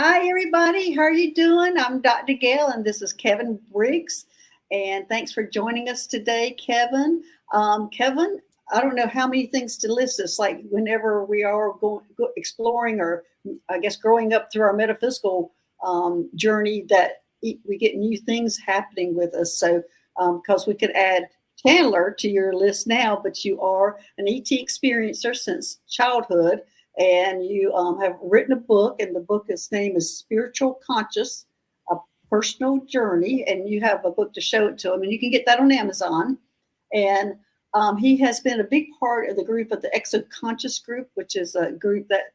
Hi, everybody. How are you doing? I'm Dr. Gail, and this is Kevin Briggs. And thanks for joining us today, Kevin. Kevin, I don't know how many things to list. It's like whenever we are exploring, or I guess growing up through our metaphysical journey, that we get new things happening with us. So, because we could add Chandler to your list now, but you are an ET experiencer since childhood, and you have written a book, and the book's name is Spiritual Conscious, A Personal Journey, and you have a book to show it to them, and you can get that on Amazon. And he has been a big part of the group of the Exoconscious group, which is a group that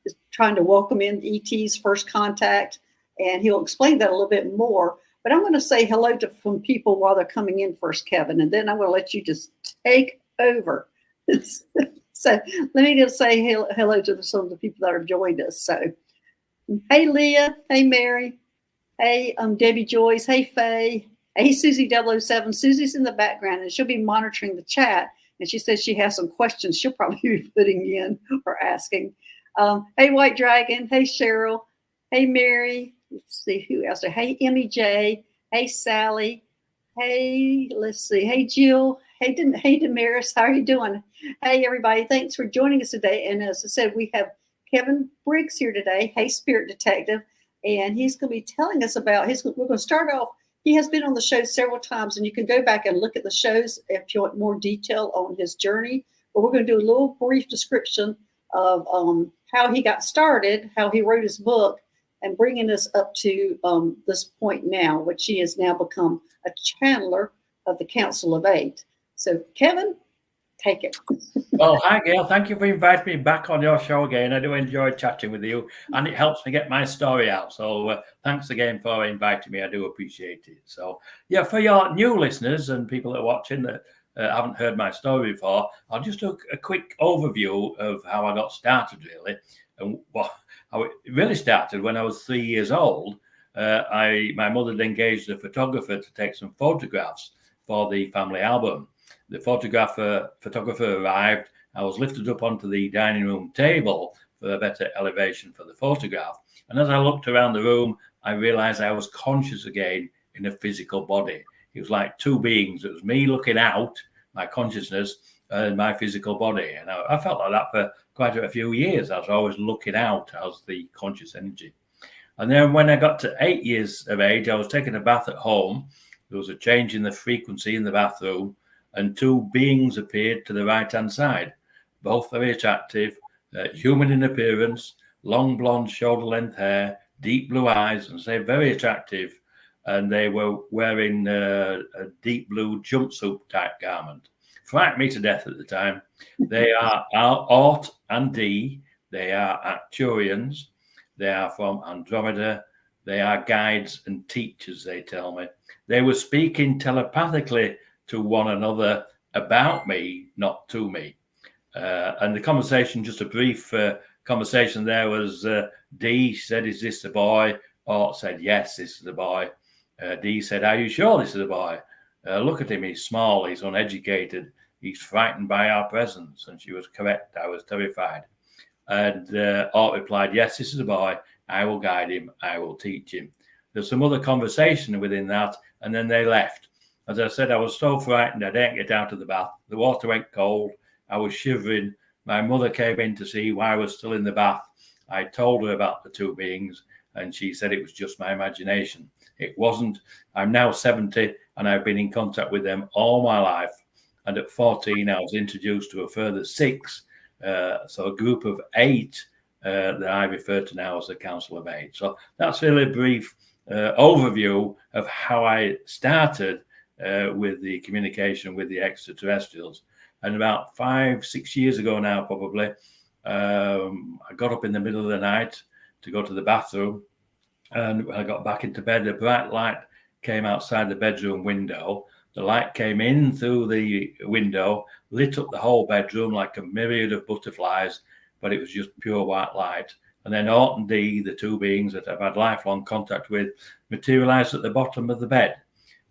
is trying to welcome in ET's first contact, and he'll explain that a little bit more. But I'm going to say hello to some people while they're coming in first, Kevin, and then I'm going to let you just take over. So let me just say hello to some of the people that have joined us. So, hey, Leah. Hey, Mary. Hey, Debbie Joyce. Hey, Faye. Hey, Susie 007. Susie's in the background, and she'll be monitoring the chat. And she says she has some questions she'll probably be putting in or asking. Hey, White Dragon. Hey, Cheryl. Hey, Mary. Let's see who else. Hey, Emmy J. Hey, Sally. Hey, let's see. Hey, Jill. Hey, Damaris. How are you doing? Hey, everybody. Thanks for joining us today. And as I said, we have Kevin Briggs here today. Hey, Spirit Detective. And he's going to be telling us about we're going to start off. He has been on the show several times, and you can go back and look at the shows if you want more detail on his journey. But we're going to do a little brief description of how he got started, how he wrote his book, and bringing us up to this point now, which he has now become a channeler of the Council of Eight. So, Kevin, take it. Well, hi, Gail. Thank you for inviting me back on your show again. I do enjoy chatting with you, and it helps me get my story out. So thanks again for inviting me. I do appreciate it. So, yeah, for your new listeners and people that are watching that haven't heard my story before, I'll just do a quick overview of how I got started, really. And how it really started when I was 3 years old. My mother had engaged a photographer to take some photographs for the family album. The photographer arrived. I was lifted up onto the dining room table for a better elevation for the photograph. And as I looked around the room, I realized I was conscious again in a physical body. It was like two beings. It was me looking out, my consciousness, and my physical body. And I felt like that for quite a few years. I was always looking out as the conscious energy. And then when I got to 8 years of age, I was taking a bath at home. There was a change in the frequency in the bathroom, and two beings appeared to the right-hand side, both very attractive, human in appearance, long blonde shoulder-length hair, deep blue eyes, and very attractive. And they were wearing a deep blue jumpsuit type garment. Frightened me to death at the time. They are Art and Dee. They are Arcturians. They are from Andromeda. They are guides and teachers, they tell me. They were speaking telepathically to one another about me, not to me. And the conversation, just a brief conversation there, was Dee said, "Is this the boy?" Art said, "Yes, this is the boy." Dee said, "Are you sure this is the boy? Look at him, he's small, he's uneducated, he's frightened by our presence." And she was correct, I was terrified. And Art replied, "Yes, this is the boy, I will guide him, I will teach him." There's some other conversation within that, and then they left. As I said, I was so frightened, I didn't get out of the bath. The water went cold. I was shivering. My mother came in to see why I was still in the bath. I told her about the two beings, and she said it was just my imagination. It wasn't. I'm now 70, and I've been in contact with them all my life. And at 14, I was introduced to a further 6, so a group of 8 that I refer to now as the Council of 8. So that's really a brief overview of how I started with the communication with the extraterrestrials. And about 5-6 years ago now, probably, I got up in the middle of the night to go to the bathroom, and when I got back into bed, a bright light came outside the bedroom window. The light came in through the window, lit up the whole bedroom like a myriad of butterflies, but it was just pure white light. And then Art and Dee, the two beings that I've had lifelong contact with, materialized at the bottom of the bed.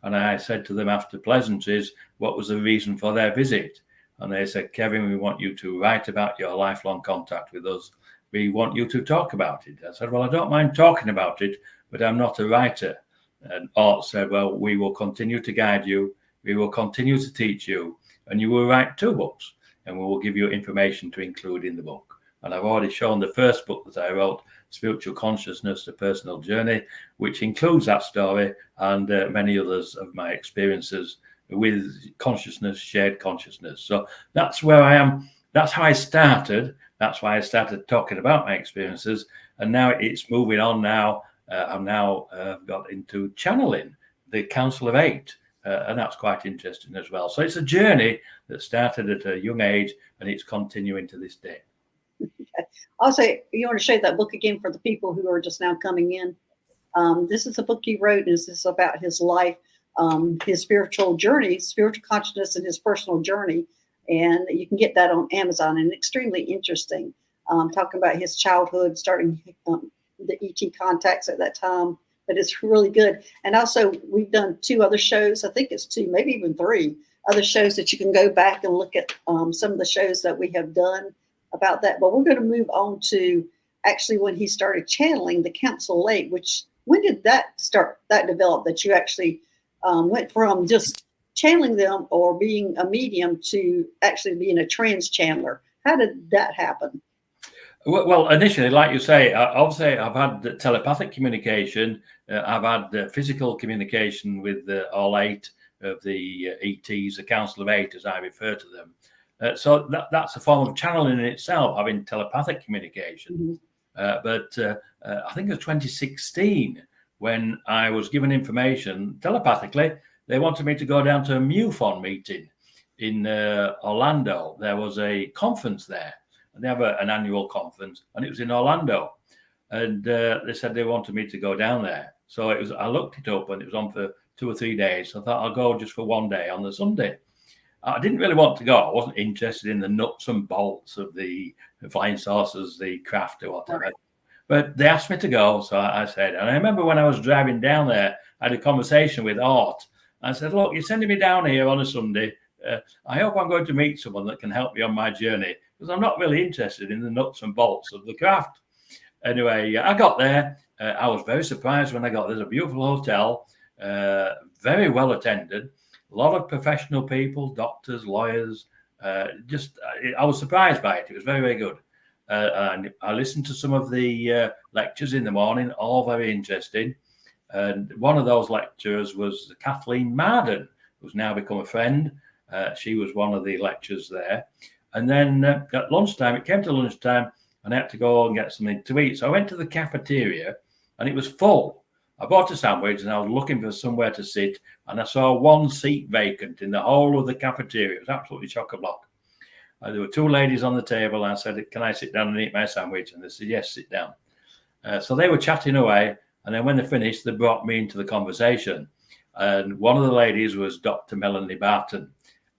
And I said to them after pleasantries, what was the reason for their visit? And they said, "Kevin, we want you to write about your lifelong contact with us we want you to talk about it. I said, well, I don't mind talking about it, but I'm not a writer. And Art said, well, we will continue to guide you. We will continue to teach you, and you will write 2 books, and we will give you information to include in the book. And I've already shown the first book that I wrote, Spiritual Consciousness, A Personal Journey, which includes that story and many others of my experiences with consciousness, shared consciousness. So that's where I am. That's how I started. That's why I started talking about my experiences. And now it's moving on now. I'm now got into channeling, the Council of 8. And that's quite interesting as well. So it's a journey that started at a young age, and it's continuing to this day. Also, you want to show that book again for the people who are just now coming in? This is a book he wrote, and this is about his life, his spiritual journey, spiritual consciousness, and his personal journey. And you can get that on Amazon, and extremely interesting. Talking about his childhood, starting the ET contacts at that time. But it's really good. And also, we've done 2 other shows. I think it's 2, maybe even 3 other shows that you can go back and look at some of the shows that we have done about that. But we're going to move on to actually when he started channeling the Council 8, which, when did that develop, that you actually went from just channeling them or being a medium to actually being a trans channeler? How did that happen? Well, initially, like you say, obviously I've had telepathic communication. I've had physical communication with all 8 of the ETs, the Council of 8, as I refer to them. So that's a form of channeling in itself, having telepathic communication. But I think it was 2016 when I was given information telepathically. They wanted me to go down to a MUFON meeting in Orlando. There was a conference there. They have an annual conference, and it was in Orlando. And they said they wanted me to go down there. So I looked it up, and it was on for 2 or 3 days. So I thought I'll go just for one day on the Sunday. I didn't really want to go. I wasn't interested in the nuts and bolts of the flying saucers, the craft or whatever. Right. But they asked me to go, so I said. And I remember when I was driving down there, I had a conversation with Art. I said, look, you're sending me down here on a Sunday. I hope I'm going to meet someone that can help me on my journey, because I'm not really interested in the nuts and bolts of the craft. Anyway, I got there. I was very surprised when I got there. There's a beautiful hotel, very well attended, a lot of professional people, doctors, lawyers. I was surprised by it. It was very, very good. And I listened to some of the lectures in the morning, all very interesting. And one of those lecturers was Kathleen Marden, who's now become a friend. She was one of the lecturers there. And then at lunchtime, it came to lunchtime, and I had to go and get something to eat. So I went to the cafeteria, and it was full. I bought a sandwich, and I was looking for somewhere to sit, and I saw 1 seat vacant in the whole of the cafeteria. It was absolutely chock-a-block. There were 2 ladies on the table, and I said, can I sit down and eat my sandwich? And they said, yes, sit down. So they were chatting away, and then when they finished, they brought me into the conversation. And one of the ladies was Dr. Melanie Barton,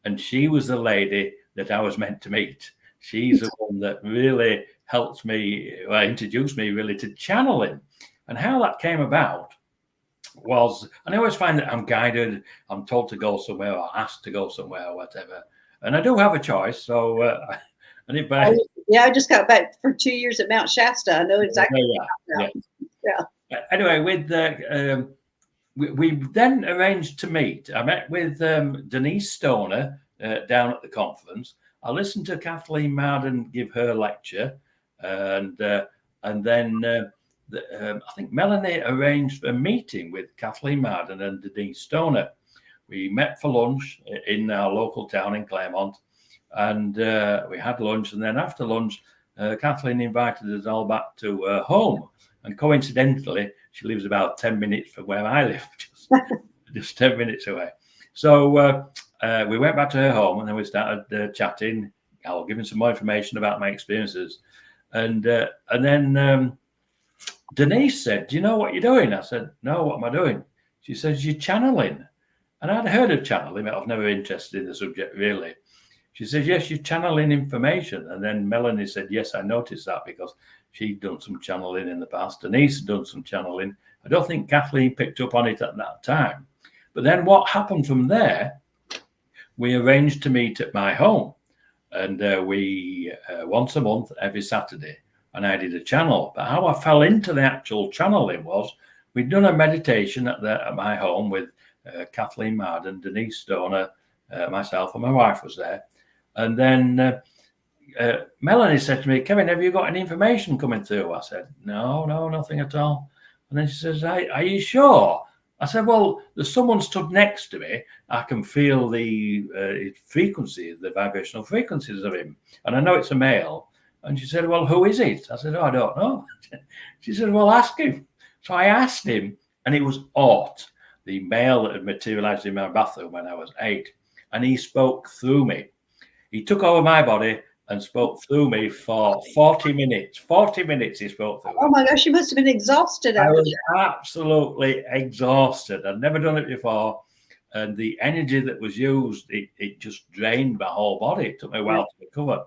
and she was the lady that I was meant to meet. She's the one that really helped me, introduced me really to channeling. And how that came about was, and I always find that I'm guided, I'm told to go somewhere or asked to go somewhere or whatever. And I do have a choice. So, I just got back for 2 years at Mount Shasta. I know exactly. Yeah. Anyway, with we then arranged to meet. I met with Denise Stoner down at the conference. I listened to Kathleen Marden give her lecture, and then I think Melanie arranged a meeting with Kathleen Marden and Denise Stoner. We met for lunch in our local town in Claremont, and we had lunch. And then after lunch, Kathleen invited us all back to her home. And coincidentally, she lives about 10 minutes from where I live, just 10 minutes away. So we went back to her home, and then we started chatting. I was giving some more information about my experiences. And then Denise said, do you know what you're doing? I said, no, what am I doing? She says, you're channeling. And I'd heard of channeling, but I was never interested in the subject, really. She says, yes, you're channeling information. And then Melanie said, yes, I noticed that because she'd done some channeling in the past. Denise had done some channeling. I don't think Kathleen picked up on it at that time. But then what happened from there, we arranged to meet at my home. And we, once a month, every Saturday. and I did a channel. But how I fell into the actual channeling was we'd done a meditation at my home with Kathleen Marden, Denise Stoner, myself, and my wife was there. And then Melanie said to me, Kevin, have you got any information coming through? I said, no, nothing at all. And then she says, are you sure? I said, well, there's someone stood next to me. I can feel the frequencies, the vibrational frequencies of him. And I know it's a male. And she said, well, who is it? I said, oh, I don't know. She said, well, ask him. So I asked him, and it was Ort, the male that had materialized in my bathroom when I was 8. And he spoke through me. He took over my body and spoke through me for 40 minutes. 40 minutes he spoke through me. Oh my gosh, you must have been exhausted. I was absolutely exhausted. I'd never done it before. And the energy that was used, it just drained my whole body. It took me a while to recover.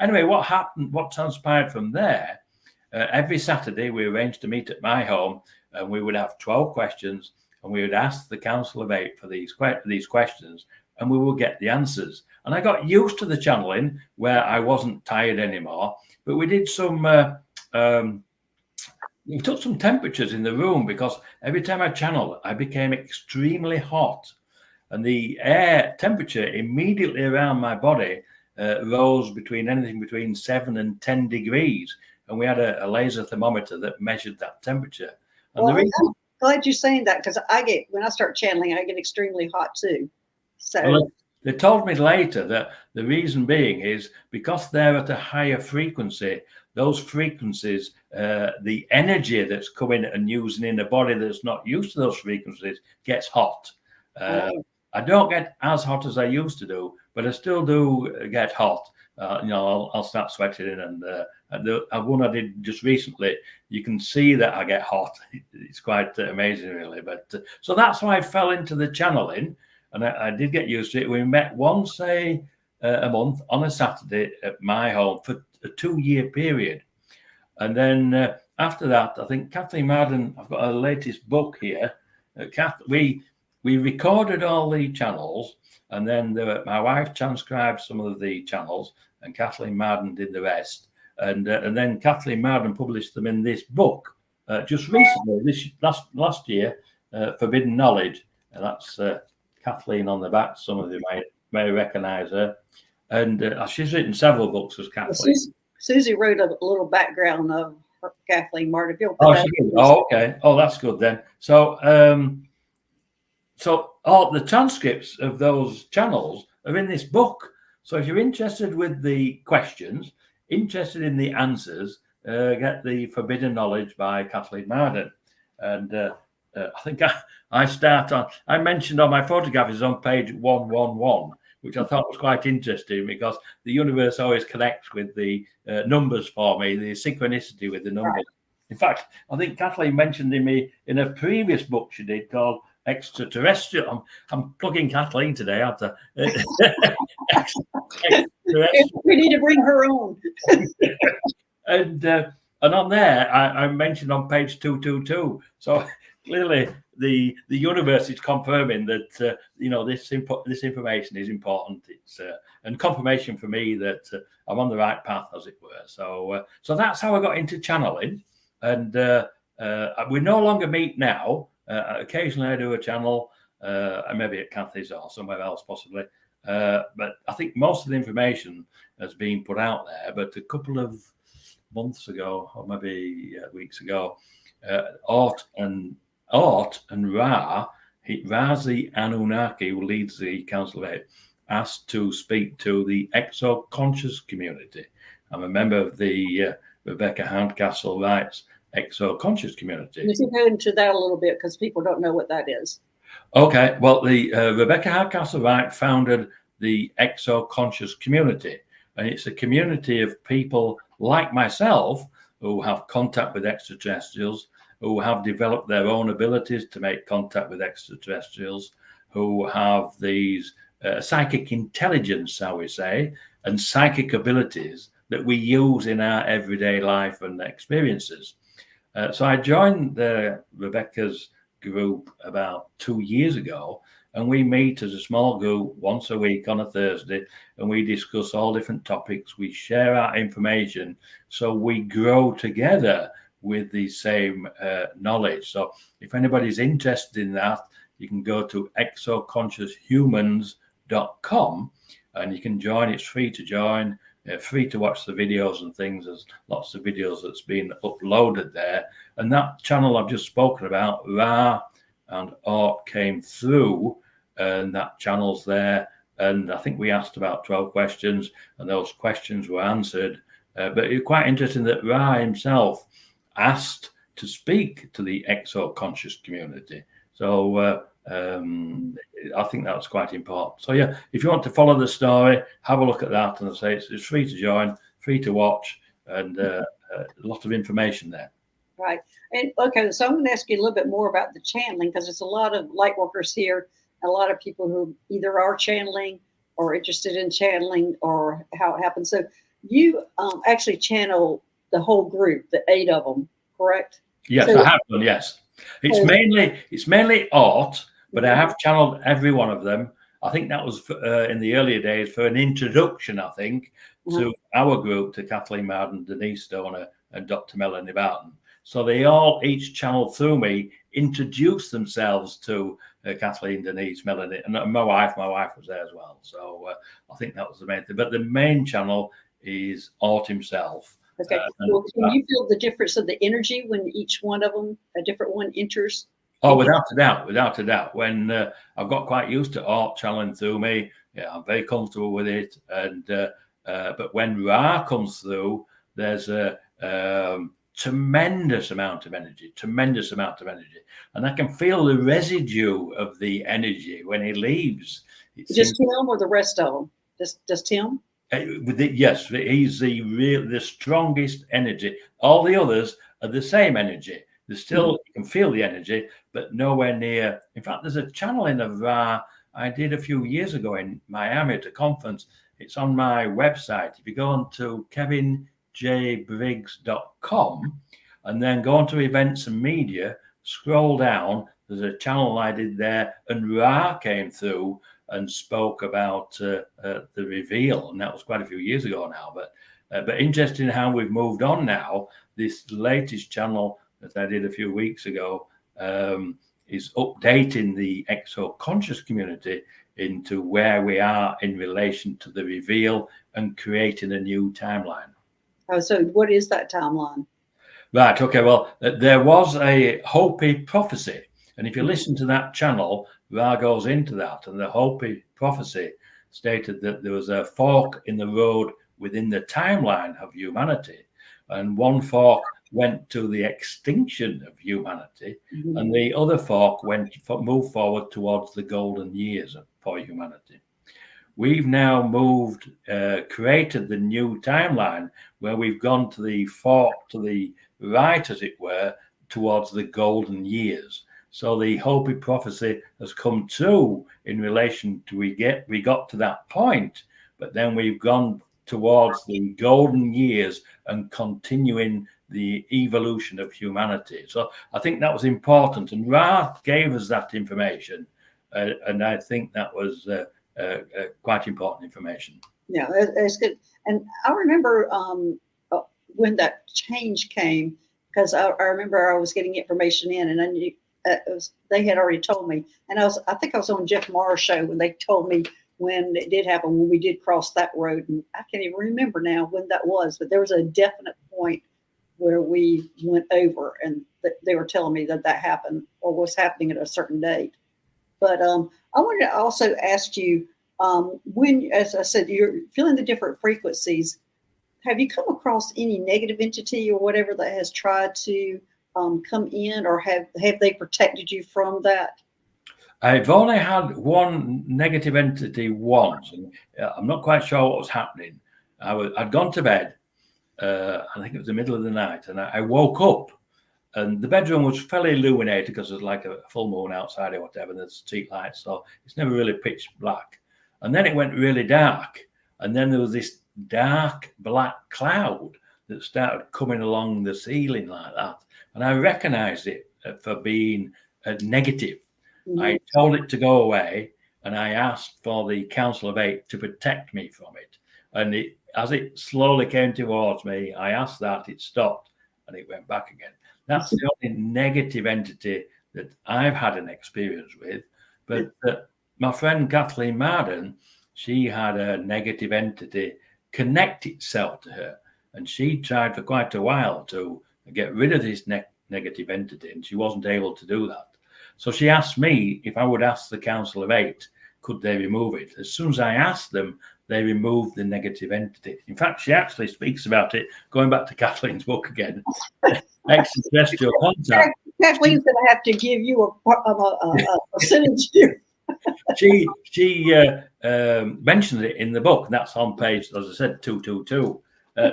Anyway, what transpired from there, every Saturday we arranged to meet at my home, and we would have 12 questions, and we would ask the Council of 8 for these questions, and we would get the answers. And I got used to the channeling where I wasn't tired anymore. But we did some, we took some temperatures in the room, because every time I channeled, I became extremely hot. And the air temperature immediately around my body rose anything between 7 and 10 degrees. And we had a laser thermometer that measured that temperature. And well, I'm glad you're saying that, because when I start channeling, I get extremely hot too. So. Well, they told me later that the reason being is because they're at a higher frequency, those frequencies, the energy that's coming and using in a body that's not used to those frequencies gets hot. I don't get as hot as I used to do, but I still do get hot. I'll start sweating, and the one I did just recently, you can see that I get hot. It's quite amazing, really. But so that's why I fell into the channeling. And I did get used to it. We met once a month on a Saturday at my home for a 2-year period. And then after that, I think Kathleen Marden, I've got her latest book here. We recorded all the channels, and then my wife transcribed some of the channels, and Kathleen Marden did the rest. And then Kathleen Marden published them in this book just recently, this last year, Forbidden Knowledge. And that's Kathleen on the back. Some of you may recognize her. And she's written several books as Kathleen. Susie wrote a little background of Kathleen Marden. Okay. Oh, that's good then. So all the transcripts of those channels are in this book. So if you're interested with the questions, interested in the answers, get the Forbidden Knowledge by Kathleen Marden. And I think I mentioned on my photograph is on page 111, which I thought was quite interesting, because the universe always connects with the numbers for me, the synchronicity with the numbers. Right. In fact, I think Kathleen mentioned in a previous book she did called Extraterrestrial. I'm plugging Kathleen today, aren't I? We need to bring her on. And on there, I mentioned on page 222. So clearly, the universe is confirming that this information is important. It's and confirmation for me that I'm on the right path, as it were. So that's how I got into channeling, and we no longer meet now. Occasionally, I do a channel, maybe at Kathy's or somewhere else, possibly. But I think most of the information has been put out there. But a couple of months ago, or maybe weeks ago, Ort and Ra, Ra's the Anunnaki, who leads the Council of 8, asked to speak to the exo-conscious community. I'm a member of the Rebecca Hardcastle Wright's exo-conscious community. You can go into that a little bit, because people don't know what that is. Okay, well, the Rebecca Hardcastle Wright founded the exo-conscious community, and it's a community of people like myself who have contact with extraterrestrials, who have developed their own abilities to make contact with extraterrestrials, who have these psychic intelligence, shall we say, and psychic abilities that we use in our everyday life and experiences. So I joined Rebecca's group about 2 years ago, and we meet as a small group once a week on a Thursday, and we discuss all different topics. We share our information, so we grow together with the same knowledge. So if anybody's interested in that, you can go to exoconscioushumans.com and you can join. It's free to join, free to watch the videos and things. There's lots of videos that's been uploaded there. And that channel I've just spoken about, Ra and Art came through, and that channel's there. And I think we asked about 12 questions, and those questions were answered. But it's quite interesting that Ra himself asked to speak to the exo-conscious community. So I think that's quite important. So yeah, if you want to follow the story, have a look at that. And I say it's free to join, free to watch, and a lot of information there. Right. And okay, so I'm going to ask you a little bit more about the channeling, because there's a lot of light workers here, a lot of people who either are channeling or interested in channeling, or how it happens. So you actually channel the whole group, the 8 of them, correct? Yes, so, I have done. Yes, it's mainly Art, but I have channeled every one of them. I think that was in the earlier days for an introduction, I think, to our group, to Kathleen Marden, Denise Stoner, and Dr. Melanie Barton. So they all each channeled through me, introduced themselves to Kathleen, Denise, Melanie, and my wife. My wife was there as well. So I think that was the main thing. But the main channel is Art himself. Okay. Well, can you feel the difference of the energy when each one of them, a different one, enters? Oh, without a doubt. When I've got quite used to Art channeling through me, yeah, I'm very comfortable with it. And but when Ra comes through, there's a tremendous amount of energy, and I can feel the residue of the energy when he leaves. Just Tim or the rest of them? Just Tim? Yes, he's the strongest energy. All the others are the same energy. There's still, you can feel the energy, but nowhere near. In fact, there's a channeling of Ra I did a few years ago in Miami at a conference. It's on my website. If you go on to kevinjbriggs.com and then go on to events and media, scroll down, there's a channel I did there, and Ra came through and spoke about the reveal, and that was quite a few years ago now. But interesting how we've moved on now. This latest channel that I did a few weeks ago is updating the exo-conscious community into where we are in relation to the reveal and creating a new timeline. Oh, so what is that timeline? Right. Okay. Well, there was a Hopi prophecy, and if you listen to that channel, Ra goes into that, and the Hopi prophecy stated that there was a fork in the road within the timeline of humanity, and one fork went to the extinction of humanity, and the other fork moved forward towards the golden years for humanity. We've now created the new timeline where we've gone to the fork to the right, as it were, towards the golden years. So the Hopi prophecy has come true in relation to we got to that point, but then we've gone towards the golden years and continuing the evolution of humanity. So I think that was important, and Ra gave us that information, and I think that was quite important information. Yeah, it's good. And I remember when that change came, because I remember I was getting information in, and I knew they had already told me, and I think I was on Jeff Maher's show when they told me when it did happen, when we did cross that road, and I can't even remember now when that was, but there was a definite point where we went over, and they were telling me that happened or was happening at a certain date. But I wanted to also ask you, when, as I said, you're feeling the different frequencies, have you come across any negative entity or whatever that has tried to come in, or have they protected you from that? I've only had one negative entity once, and I'm not quite sure what was happening. I'd gone to bed, I think it was the middle of the night, and I woke up, and the bedroom was fairly illuminated because there's like a full moon outside or whatever, and there's street lights, so it's never really pitch black. And then it went really dark, and then there was this dark black cloud that started coming along the ceiling like that, and I recognized it for being negative. I told it to go away, and I asked for the Council of Eight to protect me from it. And as it slowly came towards me, I asked that, it stopped, and it went back again. That's the only negative entity that I've had an experience with. But my friend Kathleen Marden, she had a negative entity connect itself to her, and she tried for quite a while to get rid of this negative entity, and she wasn't able to do that. So she asked me if I would ask the Council of Eight, could they remove it? As soon as I asked them, they removed the negative entity. In fact, she actually speaks about it, going back to Kathleen's book again, extraterrestrial contact. Kathleen's going to have to give you a percentage here. She mentioned it in the book, and that's on page, as I said, 222.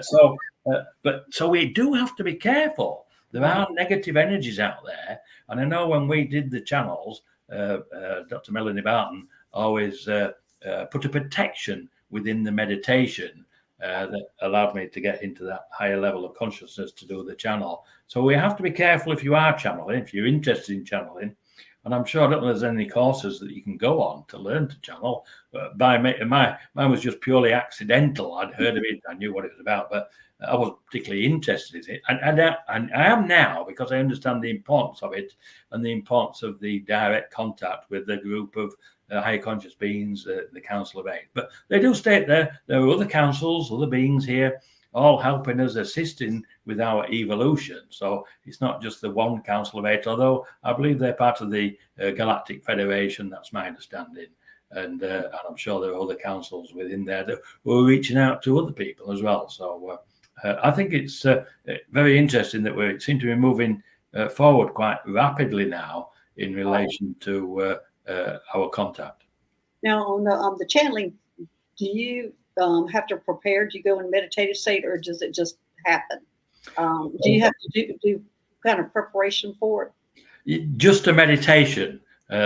So we do have to be careful. There are negative energies out there, and I know when we did the channels, Dr. Melanie Barton always put a protection within the meditation that allowed me to get into that higher level of consciousness to do the channel. So we have to be careful if you are channeling, if you're interested in channeling. And I'm sure I don't know there's any courses that you can go on to learn to channel. Mine was just purely accidental. I'd heard of it, I knew what it was about, but I wasn't particularly interested in it. And I am now, because I understand the importance of it and the importance of the direct contact with the group of higher conscious beings, the Council of Eight. But they do state there are other councils, other beings here, all helping us, assisting with our evolution. So it's not just the one Council of Eight, although I believe they're part of the Galactic Federation. That's my understanding. And I'm sure there are other councils within there that were reaching out to other people as well. So I think it's very interesting that we seem to be moving forward quite rapidly now in relation to our contact. Now, on the channeling, do you have to prepare? Do you go in meditative state, or does it just happen? Do you have to do kind of preparation for it? Just a meditation.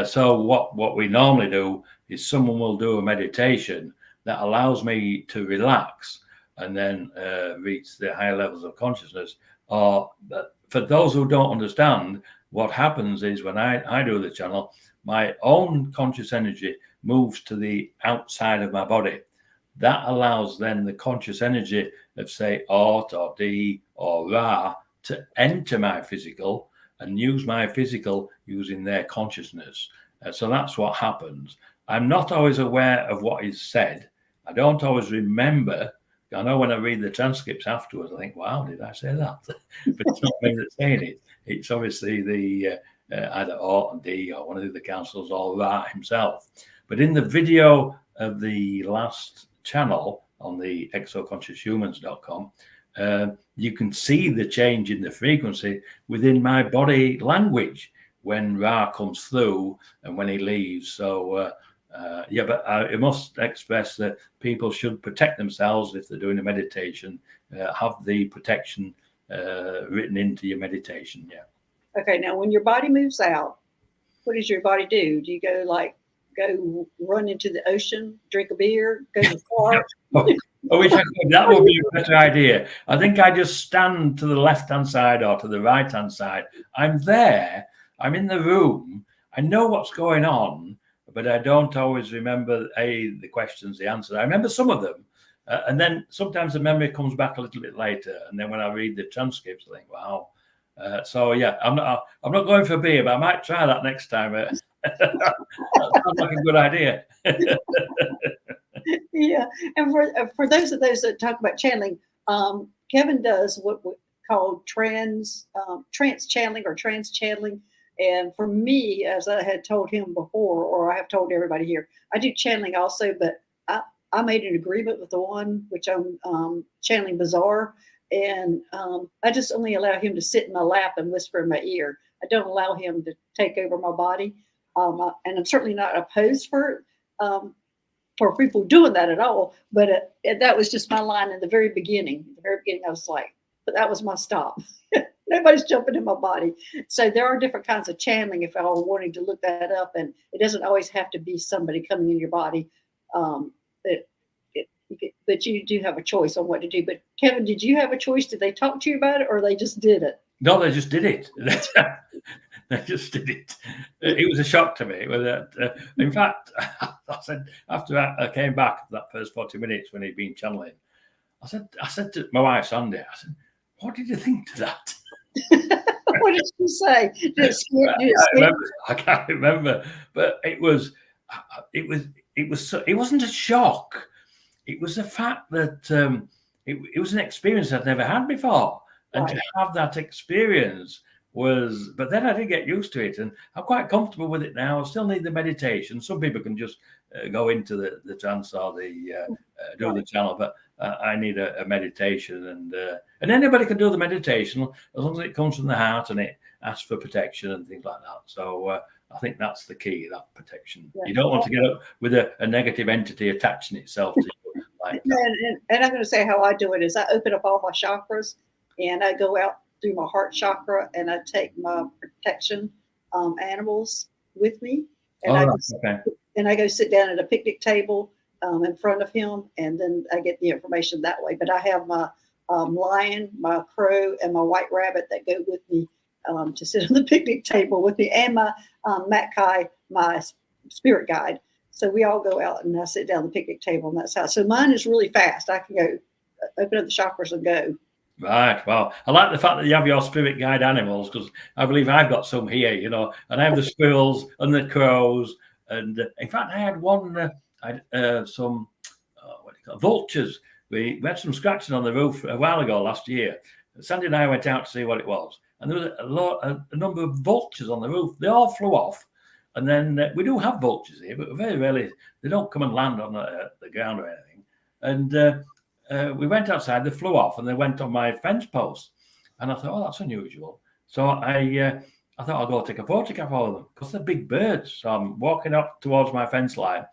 So what we normally do is someone will do a meditation that allows me to relax and then reach the higher levels of consciousness. Or for those who don't understand, what happens is when I do the channel, my own conscious energy moves to the outside of my body. That allows then the conscious energy of, say, Ort or D or Ra to enter my physical and use my physical using their consciousness. So that's what happens. I'm not always aware of what is said. I don't always remember. I know when I read the transcripts afterwards, I think, wow, did I say that? But it's not me that's saying it. It's obviously the either Ort and D or one of the councils or Ra himself. But in the video of the last channel on the exoconscioushumans.com, you can see the change in the frequency within my body language when Ra comes through and when he leaves. So but I must express that people should protect themselves if they're doing a meditation. Have the protection written into your meditation. Okay, now when your body moves out, what does your body do? Do you go run into the ocean, drink a beer, go to the park? I wish I could. That would be a better idea. I think I just stand to the left-hand side or to the right-hand side. I'm there. I'm in the room. I know what's going on, but I don't always remember the questions, the answers. I remember some of them, and then sometimes the memory comes back a little bit later. And then when I read the transcripts, I think, wow. I'm not going for a beer, but I might try that next time. That sounds like a good idea. Yeah, and for those that talk about channeling, Kevin does what we call trance channeling or trans channeling. And for me, as I had told him before, or I have told everybody here, I do channeling also, but I made an agreement with the one which I'm channeling Bizarre, and I just only allow him to sit in my lap and whisper in my ear. I don't allow him to take over my body, and I'm certainly not opposed for people doing that at all. But that was just my line in the very beginning. At the very beginning, I was like, but that was my stop. Nobody's jumping in my body. So there are different kinds of channeling if I were wanting to look that up, and it doesn't always have to be somebody coming in your body. But you do have a choice on what to do. But Kevin, did you have a choice? Did they talk to you about it, or they just did it? No, they just did it. They just did it. It was a shock to me. It was in fact, I said after I came back that first 40 minutes when he'd been channeling, I said to my wife Sandy, I said, "What did you think to that?" What did you say? I can't remember, but it wasn't a shock. It was the fact that it was an experience I'd never had before, and to have that experience was. But then I did get used to it, and I'm quite comfortable with it now. I still need the meditation. Some people can just go into the trance or do the channel, but I need a meditation, and anybody can do the meditation as long as it comes from the heart and it asks for protection and things like that. So I think that's the key, that protection. You don't want to get up with a negative entity attaching itself to you. Like and I'm going to say how I do it is I open up all my chakras and I go out through my heart chakra and I take my protection animals with me, and I go sit down at a picnic table in front of him, and then I get the information that way. But I have my lion, my crow, and my white rabbit that go with me to sit on the picnic table with me, and my Matkai, my spirit guide. So we all go out and I sit down at the picnic table, and that's how. So mine is really fast. I can go open up the chakras and go. Right. Well, I like the fact that you have your spirit guide animals, because I believe I've got some here, and I have the squirrels and the crows. And in fact, I had one, some vultures. We had some scratching on the roof a while ago last year. Sandy and I went out to see what it was. And there was a number of vultures on the roof. They all flew off. And then we do have vultures here, but very rarely, they don't come and land on the ground or anything. And we went outside, they flew off, and they went on my fence post. And I thought, oh, that's unusual. So I thought I'll go take a photograph of them, because they're big birds. So I'm walking up towards my fence line,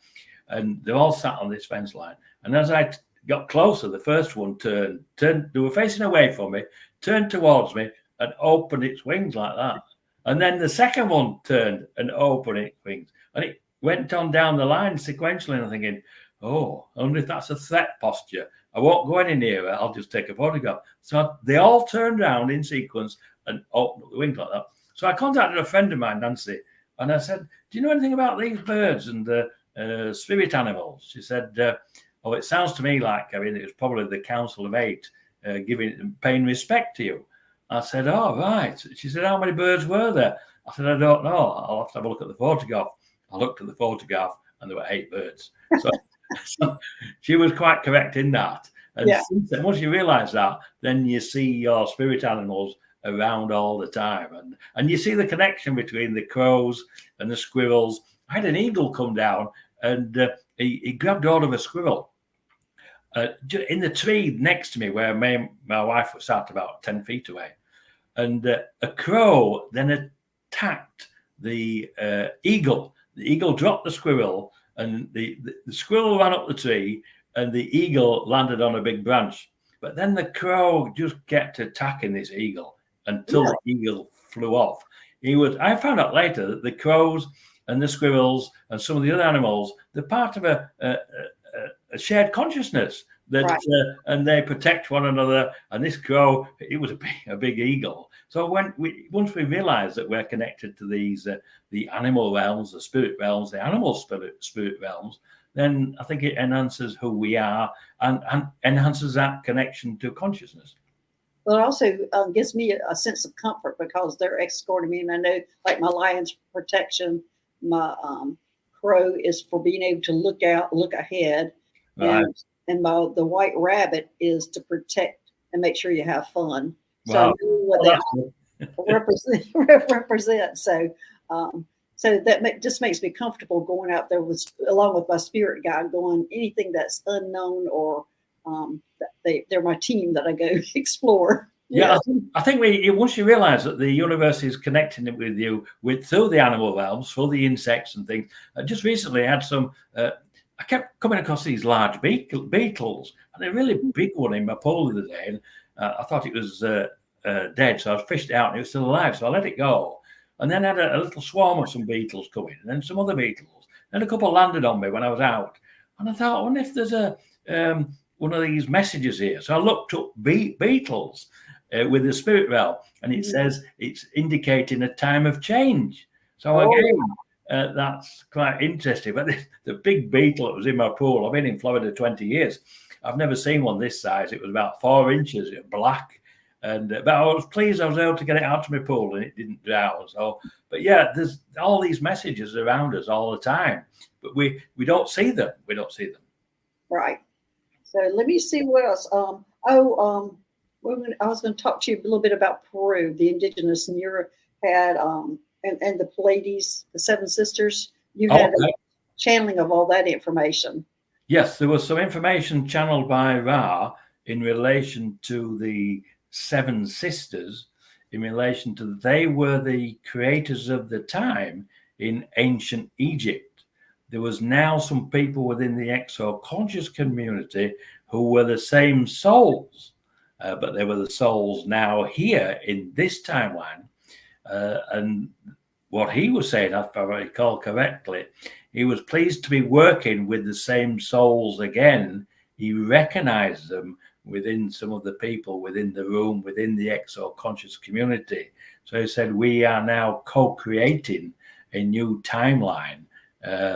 and they're all sat on this fence line. And as I got closer, the first one turned, they were facing away from me, turned towards me, and opened its wings like that. And then the second one turned and opened its wings. And it went on down the line sequentially, and I'm thinking, oh, I wonder if that's a threat posture. I won't go any nearer, I'll just take a photograph. So they all turned around in sequence and opened up the wings like that. So I contacted a friend of mine, Nancy, and I said, do you know anything about these birds and spirit animals? She said, oh, it sounds to me like, it was probably the Council of Eight paying respect to you. I said, oh, right. She said, how many birds were there? I said, I don't know. I'll have to have a look at the photograph. I looked at the photograph and there were 8 birds. So she was quite correct in that. And once you realize that, then you see your spirit animals around all the time. And you see the connection between the crows and the squirrels. I had an eagle come down and he grabbed hold of a squirrel in the tree next to me where my wife was sat about 10 feet away. And a crow then attacked the eagle. The eagle dropped the squirrel, and the squirrel ran up the tree, and the eagle landed on a big branch. But then the crow just kept attacking this eagle until the eagle flew off. I found out later that the crows and the squirrels and some of the other animals, they're part of a shared consciousness. And they protect one another. And this crow, it was a big eagle. So once we realize that we're connected to these the animal realms, the spirit realms, the animal spirit realms, then I think it enhances who we are and enhances that connection to consciousness. Well, it also gives me a sense of comfort because they're escorting me, and I know, like, my lion's protection, my crow is for being able to look out, look ahead, right. And the white rabbit is to protect and make sure you have fun. So wow. I know what that represents. So that just makes me comfortable going out there along with my spirit guide, going anything that's unknown or they're my team that I go explore. Yeah, I think once you realize that the universe is connecting it with you through the animal realms, through the insects and things. Just recently I had some. I kept coming across these large beetles, and a really big one in my pool the other day. And I thought it was dead, so I fished it out, and it was still alive. So I let it go, and then I had a little swarm of some beetles come in, and then some other beetles. Then a couple landed on me when I was out, and I thought, I wonder if there's one of these messages here. So I looked up beetles with the spirit realm, and it says it's indicating a time of change. So again, that's quite interesting. But the big beetle that was in my pool, I've been in Florida 20 years. I've never seen one this size. It was about 4 inches, black. And but I was pleased I was able to get it out to my pool and it didn't drown. So, but yeah, there's all these messages around us all the time, but we don't see them. We don't see them. Right. So let me see what else. I was going to talk to you a little bit about Peru, the indigenous, and you had and the Pleiades, the Seven Sisters. You had a channeling of all that information. Yes, there was some information channeled by Ra in relation to the Seven Sisters, in relation to they were the creators of the time in ancient Egypt. There was now some people within the exo-conscious community who were the same souls, but they were the souls now here in this timeline. And what he was saying, if I recall correctly, he was pleased to be working with the same souls again. He recognized them within some of the people within the room, within the exo-conscious community. So he said, we are now co-creating a new timeline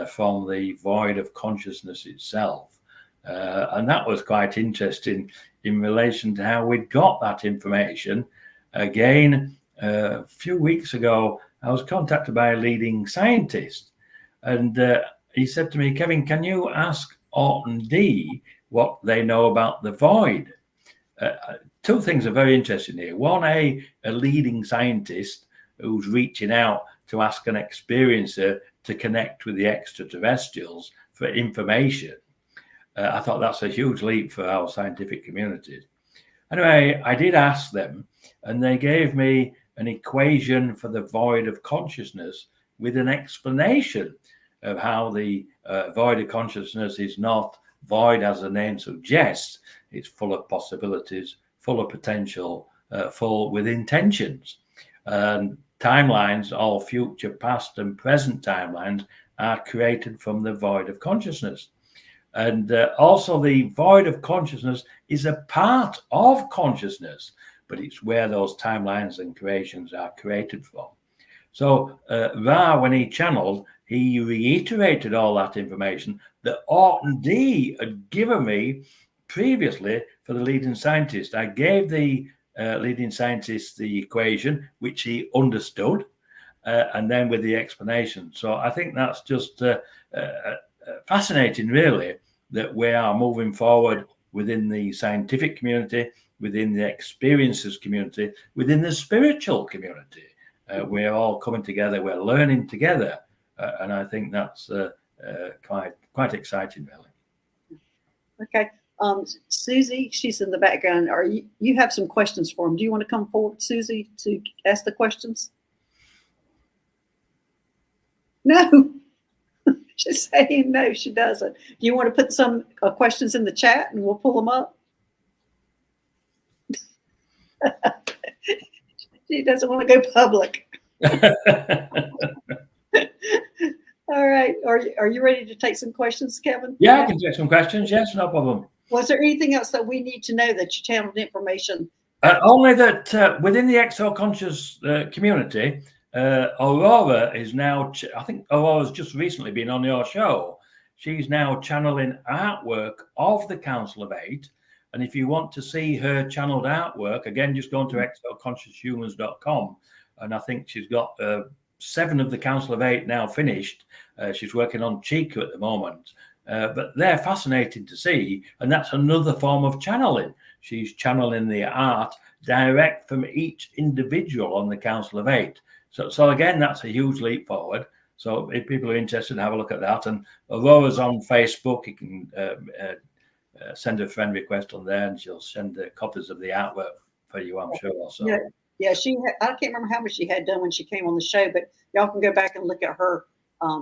from the void of consciousness itself. And that was quite interesting in relation to how we'd got that information. Again, a few weeks ago, I was contacted by a leading scientist, and he said to me, Kevin, can you ask Orton D what they know about the void? Two things are very interesting here. One, a leading scientist who's reaching out to ask an experiencer to connect with the extraterrestrials for information. I thought that's a huge leap for our scientific community. Anyway, I did ask them, and they gave me an equation for the void of consciousness with an explanation of how the void of consciousness is not void as the name suggests. It's full of possibilities, full of potential, full with intentions. And timelines, all future, past and present timelines, are created from the void of consciousness. And also the void of consciousness is a part of consciousness, but it's where those timelines and creations are created from. So Ra, when he channeled, he reiterated all that information that Orton D had given me previously for the leading scientist. I gave the leading scientist the equation, which he understood, and then with the explanation. So I think that's just fascinating, really, that we are moving forward within the scientific community, within the experiences community, within the spiritual community. We're all coming together, we're learning together, and I think that's quite exciting, really. Okay. Susie, she's in the background. You have some questions for him. Do you want to come forward, Susie, to ask the questions? No. She's saying no, she doesn't. Do you want to put some questions in the chat and we'll pull them up? She doesn't want to go public. All right. Are you ready to take some questions, Kevin? Yeah, I can take some questions. Yes, no problem. Was there anything else that we need to know that you channeled information? Only that within the exo-conscious community, Aurora is now, I think Aurora's just recently been on your show. She's now channeling artwork of the Council of Eight. And if you want to see her channeled artwork, again, just go to exoconscioushumans.com. And I think she's got 7 of the Council of Eight now finished. She's working on Chica at the moment. But they're fascinating to see. And that's another form of channeling. She's channeling the art direct from each individual on the Council of Eight. So again, that's a huge leap forward. So if people are interested, have a look at that. And Aurora's on Facebook. You can send a friend request on there, and she'll send copies of the artwork for you, I'm sure. Also, yeah. I can't remember how much she had done when she came on the show, but y'all can go back and look at her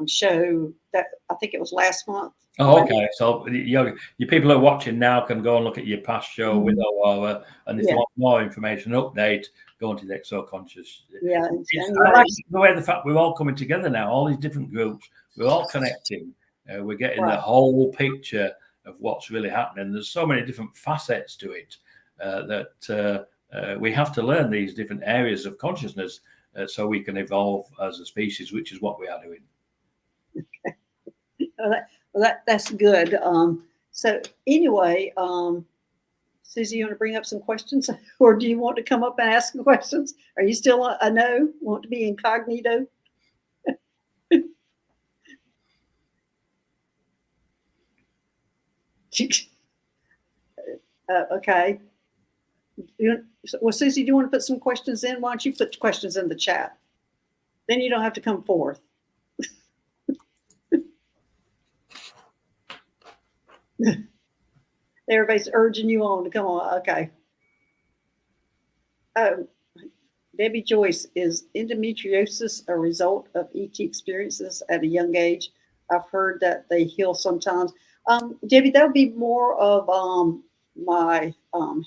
show that I think it was last month. Oh, okay. So your people who are watching now can go and look at your past show with Aurora, and if you want more information, update, go into the exo-conscious. Yeah, I like the way the fact we're all coming together now, all these different groups, we're all connecting. We're getting the whole picture of what's really happening. There's so many different facets to it that we have to learn these different areas of consciousness so we can evolve as a species, which is what we are doing. That's good. So anyway, Susie, you want to bring up some questions, or do you want to come up and ask some questions? Are you still a no? Want to be incognito? Okay. Well, Susie, do you want to put some questions in? Why don't you put questions in the chat? Then you don't have to come forth. Everybody's urging you on to come on. Okay. Debbie Joyce, is endometriosis a result of ET experiences at a young age? I've heard that they heal sometimes. Debbie, that would be more of my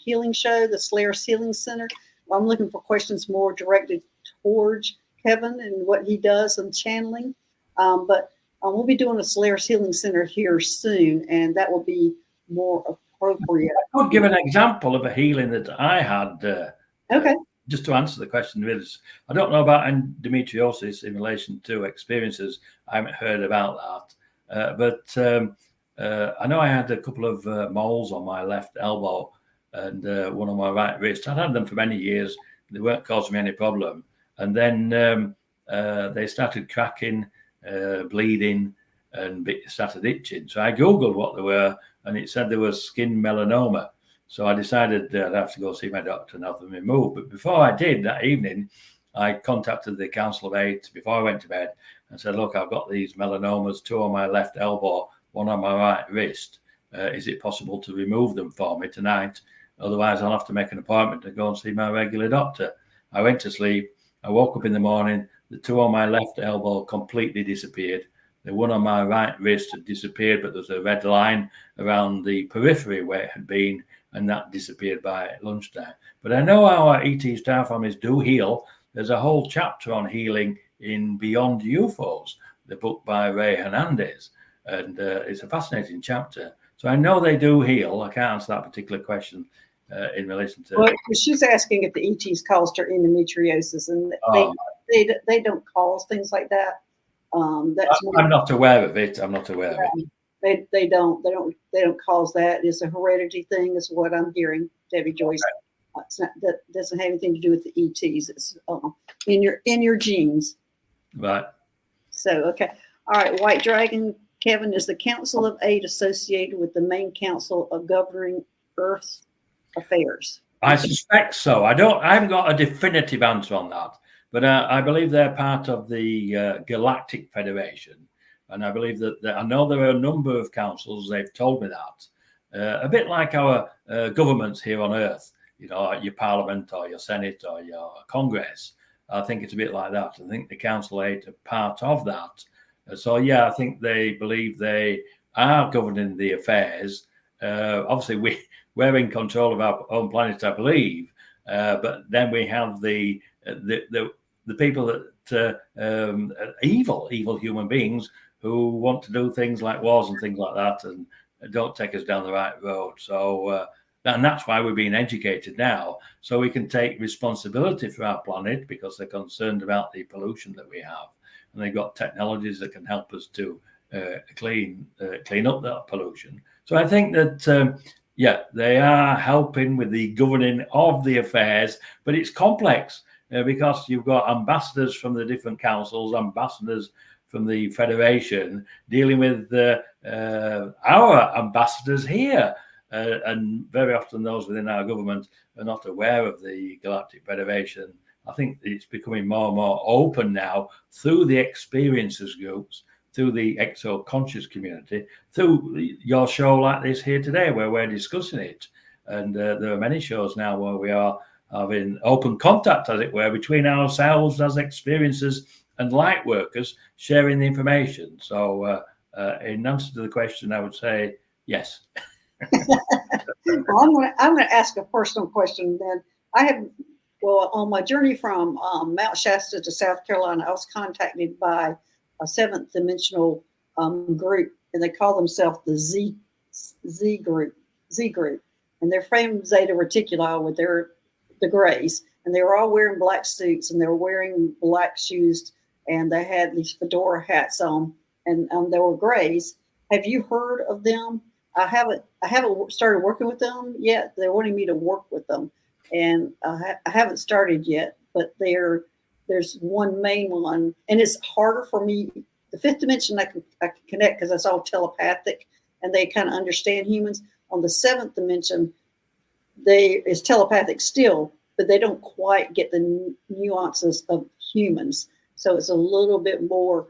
healing show, the Slayer's Healing Center. I'm looking for questions more directed towards Kevin and what he does in channeling. But we'll be doing a Slayer's Healing Center here soon, and that will be more appropriate. I could give an example of a healing that I had. Okay. Just to answer the question, I don't know about endometriosis in relation to experiences. I haven't heard about that. But I know I had a couple of moles on my left elbow and one on my right wrist. I'd had them for many years. They weren't causing me any problem. And then they started cracking, bleeding, and started itching. So I Googled what they were, and it said there was skin melanoma. So I decided I'd have to go see my doctor and have them removed. But before I did that evening, I contacted the Council of 8 before I went to bed and said, look, I've got these melanomas, 2 on my left elbow, 1 on my right wrist. Is it possible to remove them for me tonight? Otherwise, I'll have to make an appointment to go and see my regular doctor. I went to sleep. I woke up in the morning. The 2 on my left elbow completely disappeared. The 1 on my right wrist had disappeared, but there's a red line around the periphery where it had been, and that disappeared by lunchtime. But I know our ET star families do heal. There's a whole chapter on healing in Beyond UFOs, the book by Ray Hernandez, and it's a fascinating chapter. So I know they do heal. I can't answer that particular question in relation to... Well, she's asking if the ETs caused her endometriosis, and they don't cause things like that. I'm not aware of it. I'm not aware of it. They don't cause that. It's a heredity thing, is what I'm hearing, Debbie Joyce. Right. That doesn't have anything to do with the ETs. It's in your genes. Right. So okay. All right, White Dragon Kevin, is the Council of 8 associated with the main council of governing Earth affairs? I suspect so. I haven't got a definitive answer on that, but I believe they're part of the Galactic Federation. And I believe that I know there are a number of councils, they've told me that. A bit like our governments here on Earth, your Parliament or your Senate or your Congress. I think it's a bit like that. I think the Council 8 are part of that. So, yeah, I think they believe they are governing the affairs. Obviously, we're in control of our own planet, I believe. But then we have the people that evil human beings who want to do things like wars and things like that and don't take us down the right road. So, and that's why we're being educated now, so we can take responsibility for our planet, because they're concerned about the pollution that we have. And they've got technologies that can help us to clean up that pollution. So I think that, they are helping with the governing of the affairs, but it's complex because you've got ambassadors from the different councils, ambassadors from the Federation dealing with our ambassadors here. And very often those within our government are not aware of the Galactic Federation. I think it's becoming more and more open now through the experiences groups, through the exo-conscious community, through your show like this here today, where we're discussing it. And there are many shows now where we are having open contact, as it were, between ourselves as experiences and light workers sharing the information. So in answer to the question, I would say yes. Well, I'm going to ask a personal question then. On my journey from Mount Shasta to South Carolina, I was contacted by a 7th dimensional group, and they call themselves the Z group, and they're from Zeta Reticuli with their the Greys, and they were all wearing black suits, and they were wearing black shoes, and they had these fedora hats on, and they were Greys. Have you heard of them? I haven't started working with them yet. They're wanting me to work with them, and I haven't started yet. But there's one main one, and it's harder for me. The fifth dimension I can connect because that's all telepathic, and they kind of understand humans. On the seventh dimension, it's telepathic still, but they don't quite get the nuances of humans. So it's a little bit more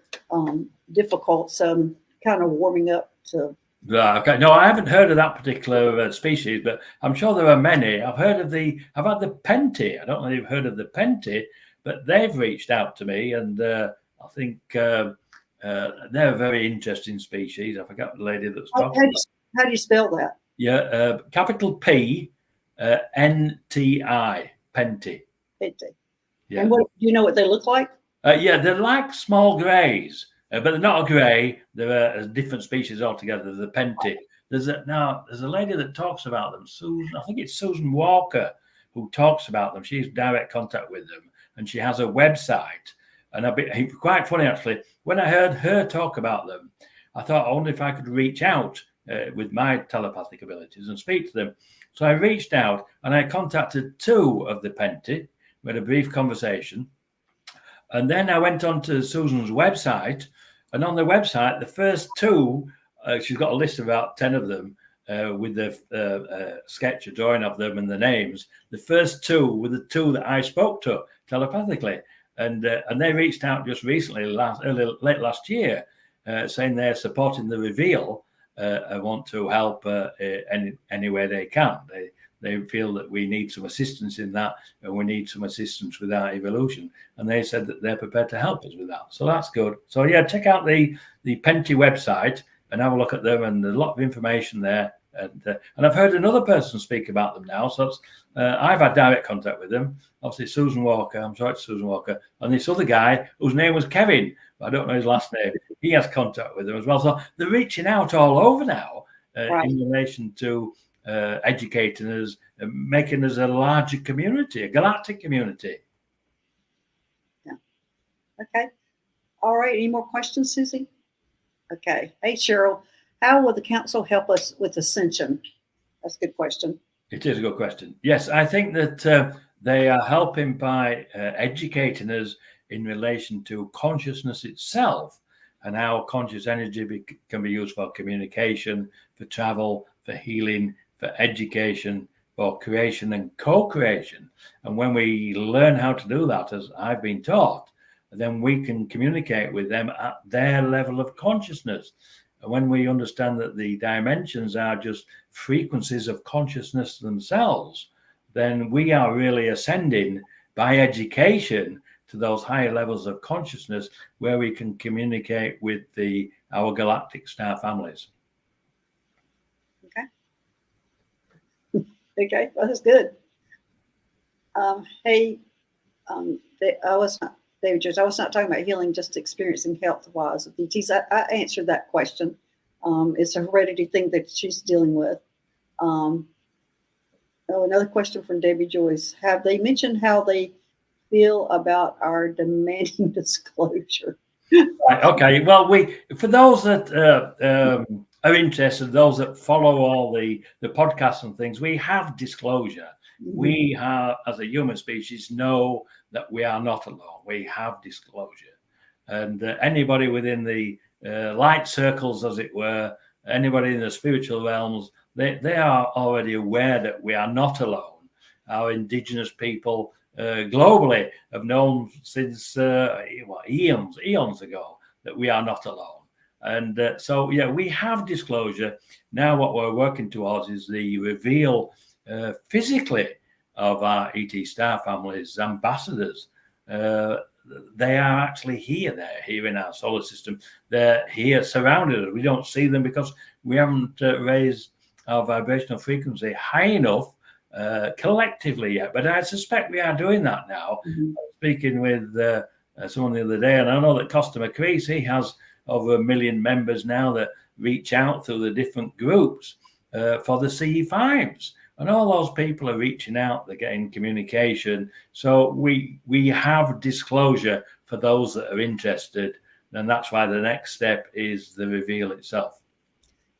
difficult. So I'm kind of warming up to. Right, okay. No, I haven't heard of that particular species, but I'm sure there are many. I've had the Penty. I don't know if you've heard of the Penty, but they've reached out to me, and I think they're a very interesting species. I forgot the lady that's talking. How do you spell that? Yeah, capital P, N-T-I, Penty. Penty. Yeah. And do you know what they look like? Yeah, they're like small greys. But they're not a grey. They're a different species altogether. The Penty. There's a lady that talks about them. Susan, I think it's Susan Walker, who talks about them. She's direct contact with them, and she has a website. And it's quite funny actually. When I heard her talk about them, I thought, I wonder if I could reach out with my telepathic abilities and speak to them. So I reached out and I contacted two of the Penty. We had a brief conversation. And then I went on to Susan's website, and on the website, the first two, she's got a list of about 10 of them with the sketch, a drawing of them and the names. The first two were the two that I spoke to telepathically, and they reached out just recently, late last year, saying they're supporting the reveal and want to help any way they can. They feel that we need some assistance in that, and we need some assistance with our evolution. And they said that they're prepared to help us with that. So that's good. So yeah, check out the Penty website and have a look at them. And there's a lot of information there. And I've heard another person speak about them now. So I've had direct contact with them. Obviously, Susan Walker. I'm sorry, it's Susan Walker. And this other guy whose name was Kevin. I don't know his last name. He has contact with them as well. So they're reaching out all over now in relation to educating us, making us a larger community, a galactic community. Yeah. Okay. All right. Any more questions, Susie? Okay. Hey, Cheryl, how will the council help us with ascension? That's a good question. It is a good question. Yes, I think that they are helping by educating us in relation to consciousness itself and how conscious energy can be used for communication, for travel, for healing, for education, for creation and co-creation. And when we learn how to do that, as I've been taught, then we can communicate with them at their level of consciousness. And when we understand that the dimensions are just frequencies of consciousness themselves, then we are really ascending by education to those higher levels of consciousness where we can communicate with our galactic star families. Okay, well, that's good. Hey, I was not talking about healing, just experiencing health-wise with ETs. I answered that question. It's a heredity thing that she's dealing with. Another question from Debbie Joyce. Have they mentioned how they feel about our demanding disclosure? Right, okay, well, for those that are interested, those that follow all the podcasts and things, we have disclosure. Mm-hmm. We have, as a human species, know that we are not alone. We have disclosure. And anybody within the light circles, as it were, anybody in the spiritual realms, they are already aware that we are not alone. Our indigenous people globally have known since eons ago that we are not alone. And so, yeah, we have disclosure. Now what we're working towards is the reveal physically of our ET star families, ambassadors. They are actually here. They're here in our solar system. They're here surrounded us. We don't see them because we haven't raised our vibrational frequency high enough collectively yet. But I suspect we are doing that now. Mm-hmm. Speaking with someone the other day, and I know that Costa McCreese, he has over 1 million members now that reach out through the different groups for the CE5s. And all those people are reaching out, they're getting communication. So we have disclosure for those that are interested. And that's why the next step is the reveal itself.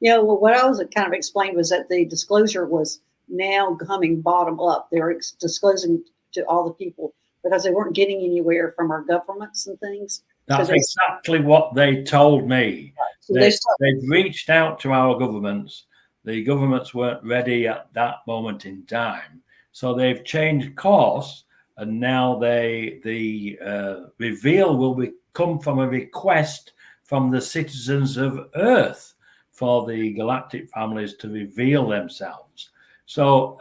Yeah, well, what I was kind of explained was that the disclosure was now coming bottom up. They were disclosing to all the people because they weren't getting anywhere from our governments and things. That's exactly what they told me. So they've reached out to our governments. The governments weren't ready at that moment in time. So they've changed course, and now the reveal will come from a request from the citizens of Earth for the galactic families to reveal themselves. So,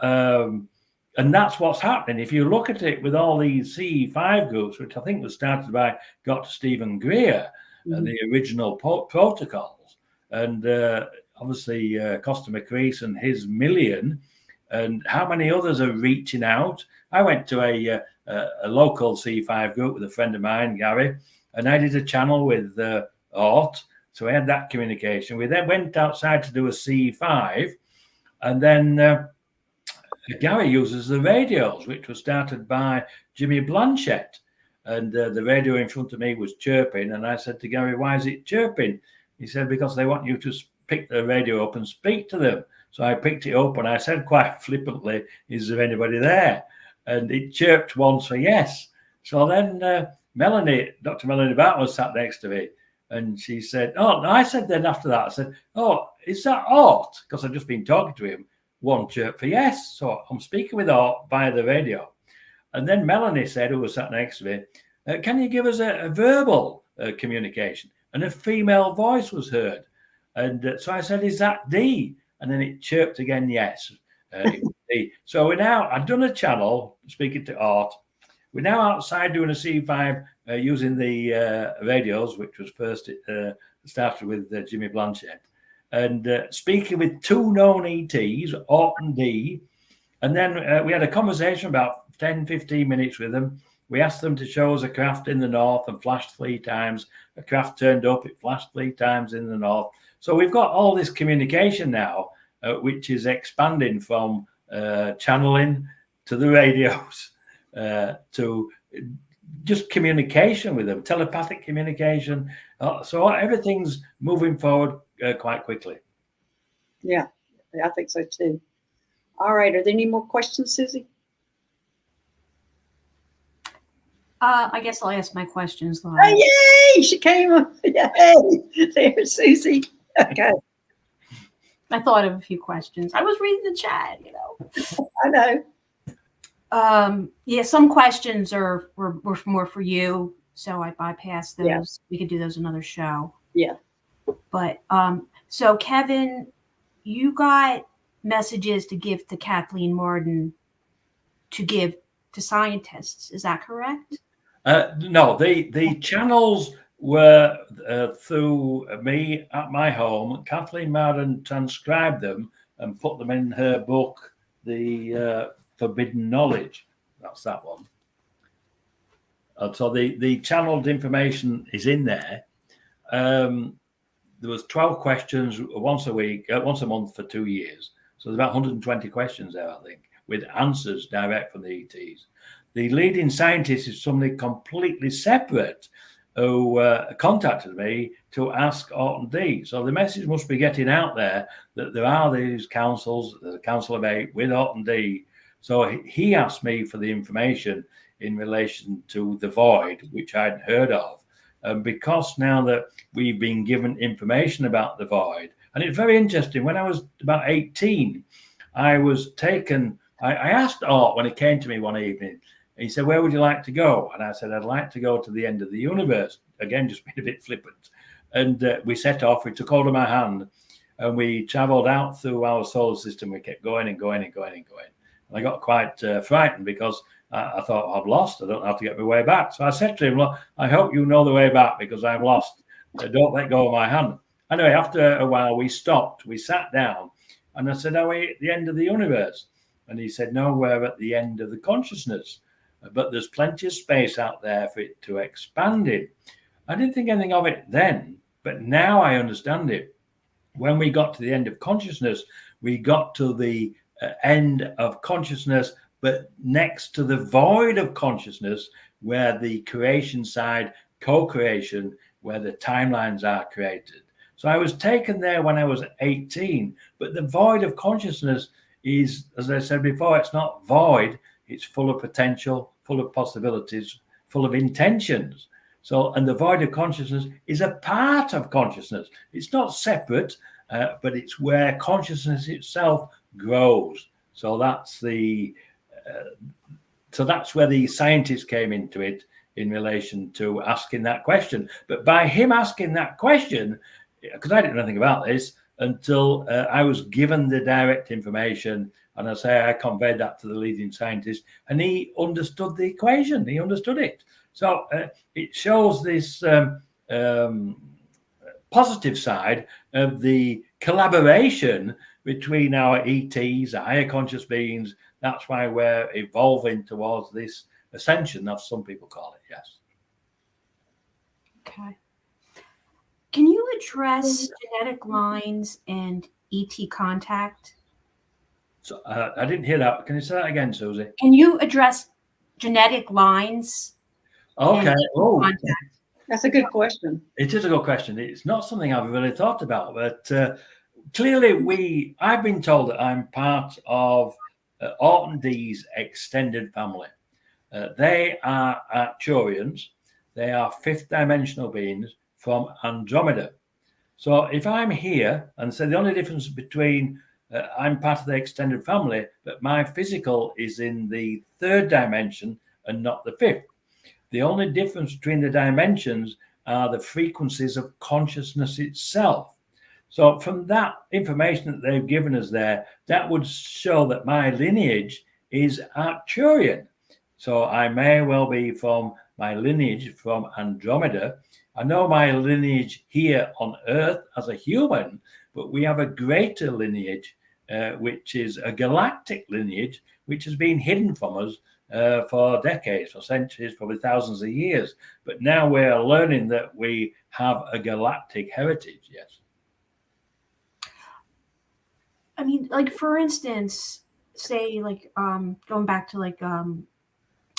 and that's what's happening. If you look at it with all these CE5 groups, which I think was started by Dr. Stephen Greer, the original protocols, and obviously Costa McCreese and his million, and how many others are reaching out. I went to a local C5 group with a friend of mine, Gary, and I did a channel with Ort. So we had that communication. We then went outside to do a C5, and then Gary uses the radios, which was started by Jimmy Blanchett. And the radio in front of me was chirping. And I said to Gary, why is it chirping? He said, because they want you to pick the radio up and speak to them. So I picked it up and I said quite flippantly, is there anybody there? And it chirped once for yes. So then Melanie, Dr. Melanie Barton was sat next to me. And she said, oh, no, I said then after that, I said, oh, is that Ort? Because I've just been talking to him. One chirp for yes. So I'm speaking with Ort via the radio. And then Melanie said, who was sat next to me, can you give us a verbal communication? And a female voice was heard. And so I said, is that D? And then it chirped again, yes. It was D. So I've done a channel speaking to Ort. We're now outside doing a C5 using the radios, which was first started with Jimmy Blanchett, and speaking with two known ETs, Ort and D. And then we had a conversation about 10, 15 minutes with them. We asked them to show us a craft in the north and flashed 3 times. A craft turned up, it flashed 3 times in the north. So we've got all this communication now, which is expanding from channeling to the radios to just communication with them, telepathic communication. So everything's moving forward quite quickly. Yeah, I think so too. All right. Are there any more questions, Susie? I guess I'll ask my questions live. Oh, yay! She came. Yay! There's Susie. Okay. I thought of a few questions. I was reading the chat, I know. Yeah, some questions were more for you, so I bypassed those. Yeah. We could do those another show. Yeah. But so Kevin, you got messages to give to Kathleen Martin to give to scientists. Is that correct? No, the channels were through me at my home. Kathleen Martin transcribed them and put them in her book, The Forbidden Knowledge. That's that one. So the channeled information is in there. There was 12 questions once a month for 2 years. So there's about 120 questions there, I think, with answers direct from the ETs. The leading scientist is somebody completely separate who contacted me to ask Ort and D. So the message must be getting out there that there are these councils, the Council of 8 with Ort and D. So he asked me for the information in relation to the void, which I'd heard of. And because now that we've been given information about the void, and it's very interesting, when I was about 18, I was taken, I asked Ort when he came to me one evening, and he said, where would you like to go? And I said, I'd like to go to the end of the universe. Again, just being a bit flippant. And we set off, we took hold of my hand, and we traveled out through our solar system. We kept going and going and going and going. And I got quite frightened because I thought, I've lost. I don't know how to get my way back. So I said to him, look, I hope you know the way back because I've lost. Don't let go of my hand. Anyway, after a while, we stopped. We sat down. And I said, are we at the end of the universe? And he said, no, we're at the end of the consciousness. But there's plenty of space out there for it to expand in. I didn't think anything of it then, but now I understand it. When we got to the end of consciousness, we got to the end of consciousness, but next to the void of consciousness, where the creation side, co-creation, where the timelines are created. So I was taken there when I was 18, but the void of consciousness is, as I said before, it's not void, it's full of potential, full of possibilities, full of intentions. So, and the void of consciousness is a part of consciousness. It's not separate, but it's where consciousness itself grows. So that's that's where the scientists came into it in relation to asking that question. But by him asking that question, because I didn't know anything about this until I was given the direct information, and I conveyed that to the leading scientist, and he understood the equation. He understood it. So it shows this positive side of the collaboration between our ETs, our higher conscious beings. That's why we're evolving towards this ascension, as some people call it. Yes. Okay. Can you address genetic lines and ET contact? So I didn't hear that. Can you say that again, Susie? Can you address genetic lines? Okay. Oh, Contact? That's a good question. it is a good question. It's not something I've really thought about, but clearly I've been told that I'm part of Orton D's extended family. They are Arcturians. They are fifth dimensional beings from Andromeda. So if I'm here, and so the only difference between I'm part of the extended family, but my physical is in the third dimension and not the fifth. The only difference between the dimensions are the frequencies of consciousness itself. So from that information that they've given us there, that would show that my lineage is Arcturian. So I may well be from my lineage from Andromeda. I know my lineage here on Earth as a human, but we have a greater lineage, which is a galactic lineage, which has been hidden from us for decades, for centuries, probably thousands of years. But now we're learning that we have a galactic heritage. Yes. I mean, like, for instance, say, like, going back to, like,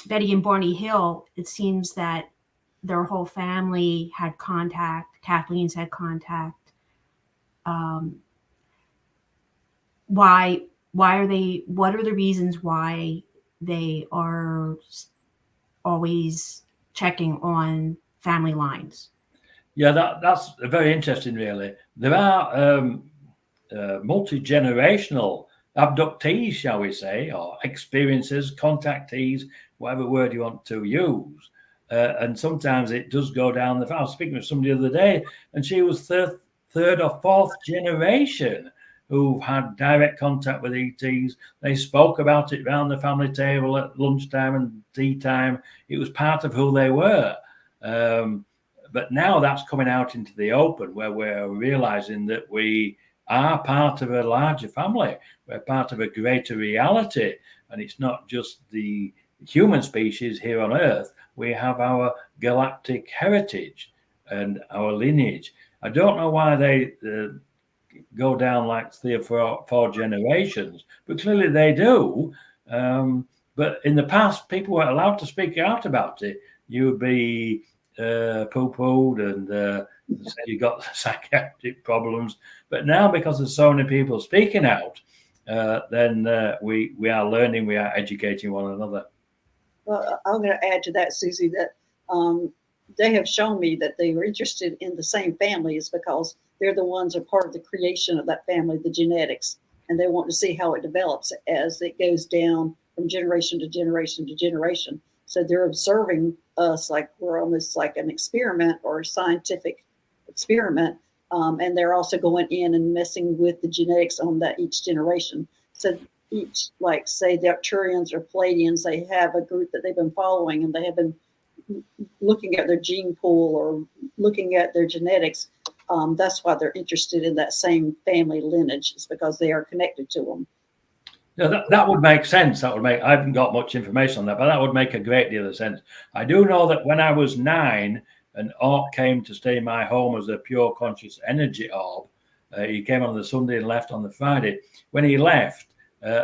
Betty and Barney Hill, it seems that their whole family had contact. Kathleen's had contact. Why are they? What are the reasons why they are always checking on family lines? Yeah, that's very interesting. Really, there are multi-generational abductees, shall we say, or experiences, contactees, whatever word you want to use. And sometimes it does go down I was speaking with somebody the other day, and she was third or fourth generation who've had direct contact with ETs. They spoke about it around the family table at lunchtime and tea time. It was part of who they were. But now that's coming out into the open, where we're realizing that we are part of a larger family. We're part of a greater reality. And it's not just the human species here on Earth. We have our galactic heritage and our lineage. I don't know why they go down like 3 or 4 generations, but clearly they do. But in the past, people weren't allowed to speak out about it. You would be poo-pooed and say you got psychiatric problems. But now, because there's so many people speaking out, then we are learning, we are educating one another. Well, I'm going to add to that, Susie, that they have shown me that they were interested in the same families because they're the ones who are part of the creation of that family, the genetics, and they want to see how it develops as it goes down from generation to generation to generation. So they're observing us like we're almost like an experiment or a scientific experiment. And they're also going in and messing with the genetics on that each generation. So each, like say the Arcturians or Palladians, they have a group that they've been following, and they have been looking at their gene pool or looking at their genetics. That's why they're interested in that same family lineage, is because they are connected to them. Yeah, that would make sense. I haven't got much information on that, but that would make a great deal of sense. I do know that when I was 9, an orc came to stay in my home as a pure conscious energy orb. He came on the Sunday and left on the Friday. When he left,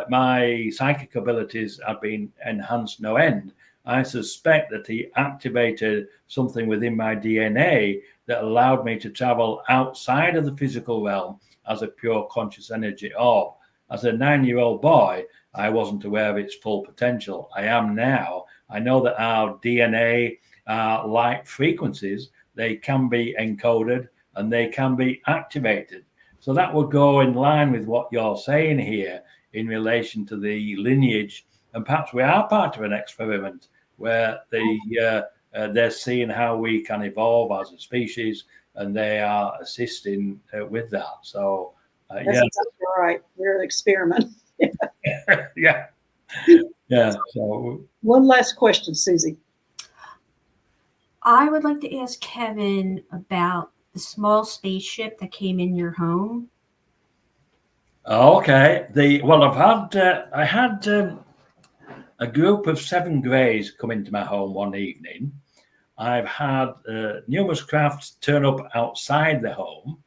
my psychic abilities have been enhanced no end. I suspect that he activated something within my DNA that allowed me to travel outside of the physical realm as a pure conscious energy orb. As a 9-year-old boy, I wasn't aware of its full potential. I am now. I know that our DNA are light frequencies. They can be encoded and they can be activated. So that would go in line with what you're saying here in relation to the lineage. And perhaps we are part of an experiment where they're seeing how we can evolve as a species, and they are assisting with that. So, That's exactly right. We're an experiment. yeah. So, one last question, Susie. I would like to ask Kevin about the small spaceship that came in your home. Okay. I had a group of 7 greys come into my home one evening. I've had numerous crafts turn up outside the home,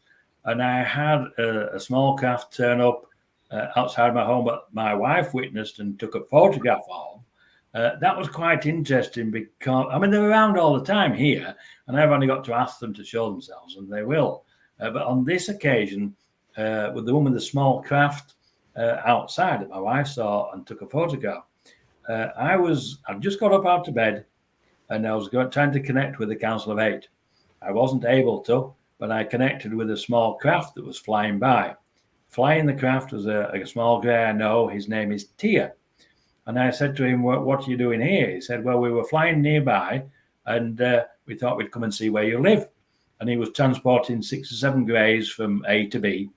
and I had a small craft turn up outside my home, but my wife witnessed and took a photograph of. That was quite interesting because, I mean, they're around all the time here, and I've only got to ask them to show themselves, and they will. But on this occasion, with the woman with the small craft outside that my wife saw and took a photograph, I'd just got up out of bed, and I was trying to connect with the Council of 8. I wasn't able to, but I connected with a small craft that was flying by. Flying the craft was a small grey I know. His name is Tia. And I said to him, what are you doing here? He said, well, we were flying nearby, and we thought we'd come and see where you live. And he was transporting 6 or 7 greys from A to B.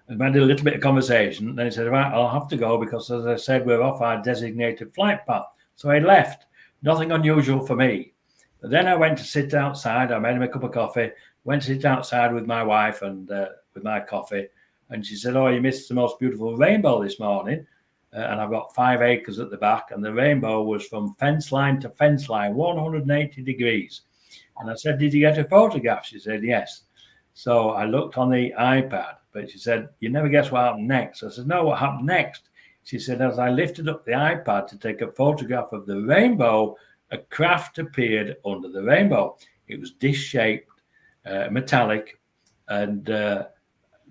And we had a little bit of conversation. Then he said, right, I'll have to go because, as I said, we're off our designated flight path. So I left. Nothing unusual for me. But then I went to sit outside. I made him a cup of coffee, went to sit outside with my wife and with my coffee. And she said, oh, you missed the most beautiful rainbow this morning. And I've got 5 acres at the back. And the rainbow was from fence line to fence line, 180 degrees. And I said, did you get a photograph? She said, yes. So I looked on the iPad, but she said, you never guess what happened next. I said, no, what happened next? She said, as I lifted up the iPad to take a photograph of the rainbow, a craft appeared under the rainbow. It was dish-shaped, metallic, and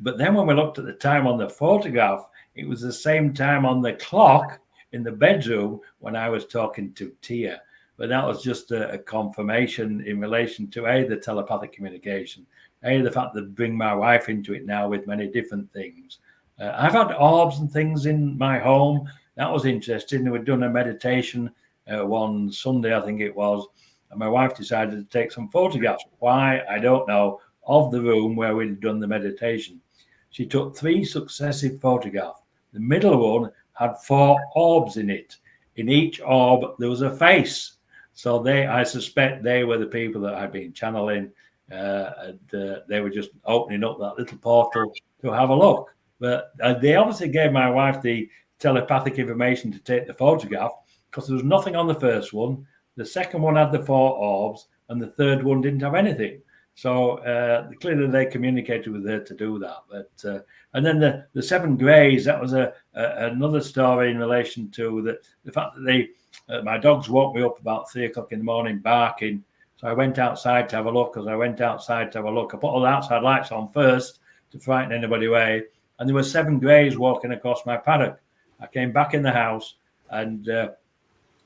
but then when we looked at the time on the photograph, it was the same time on the clock in the bedroom when I was talking to Tia. But that was just a confirmation in relation to the telepathic communication, the fact that bring my wife into it now with many different things. I've had orbs and things in my home. That was interesting. We'd done a meditation one Sunday, I think it was, and my wife decided to take some photographs. Why? I don't know. Of the room where we'd done the meditation. She took 3 successive photographs. The middle one had 4 orbs in it. In each orb, there was a face. So I suspect they were the people that I'd been channeling. And they were just opening up that little portal to have a look. But they obviously gave my wife the telepathic information to take the photograph because there was nothing on the first one. The second one had the 4 orbs, and the third one didn't have anything. So clearly they communicated with her to do that. But and then the 7 greys, that was another story in relation to the fact that my dogs woke me up about 3 o'clock in the morning barking. So I went outside to have a look. I put all the outside lights on first to frighten anybody away. And there were 7 greys walking across my paddock. I came back in the house and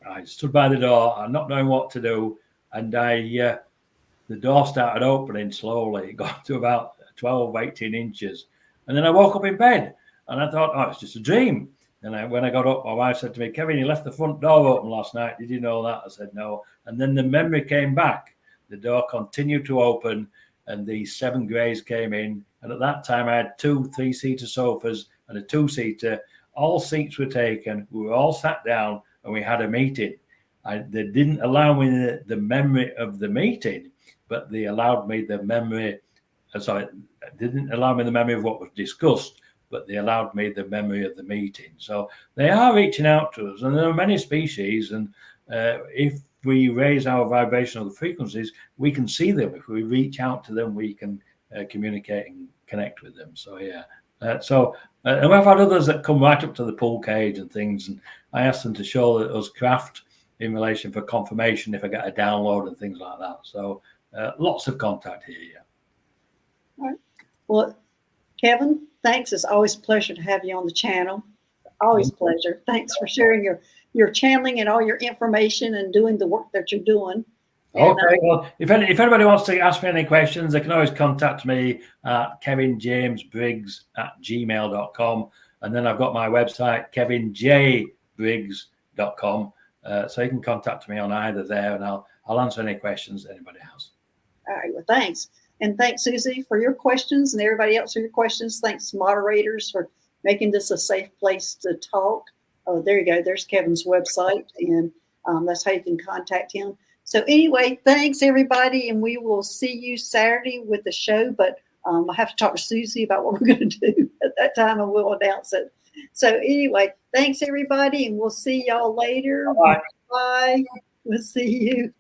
I stood by the door, not knowing what to do. And the door started opening slowly. It got to about 12, 18 inches. And then I woke up in bed and I thought, oh, it's just a dream. And when I got up, my wife said to me, Kevin, you left the front door open last night. Did you know that? I said, no. And then the memory came back. The door continued to open and the 7 greys came in. And at that time, I had 2 3-seater sofas and a 2-seater. All seats were taken. We were all sat down and we had a meeting. They didn't allow me the memory of the meeting, but they allowed me the memory. Didn't allow me the memory of what was discussed, but they allowed me the memory of the meeting. So they are reaching out to us, and there are many species. And if we raise our vibrational frequencies, we can see them. If we reach out to them, we can communicate and connect with them. So yeah. So And we've had others that come right up to the pool cage and things, and I asked them to show us craft in relation for confirmation if I get a download and things like that. So lots of contact here. Yeah. All right. Well, Kevin, thanks. It's always a pleasure to have you on the channel. Always a pleasure. Thanks for sharing your channeling and all your information and doing the work that you're doing. Okay, well, if anybody wants to ask me any questions, they can always contact me at kevinjamesbriggs@gmail.com. And then I've got my website, kevinjbriggs.com. So you can contact me on either there, and I'll answer any questions that anybody has. All right, well, thanks. And thanks, Susie, for your questions, and everybody else for your questions. Thanks, moderators, for making this a safe place to talk. Oh, there you go. There's Kevin's website, and that's how you can contact him. So anyway, thanks, everybody, and we will see you Saturday with the show, but I have to talk to Susie about what we're going to do at that time, and we'll announce it. So anyway, thanks, everybody, and we'll see y'all later. Bye. Bye. We'll see you.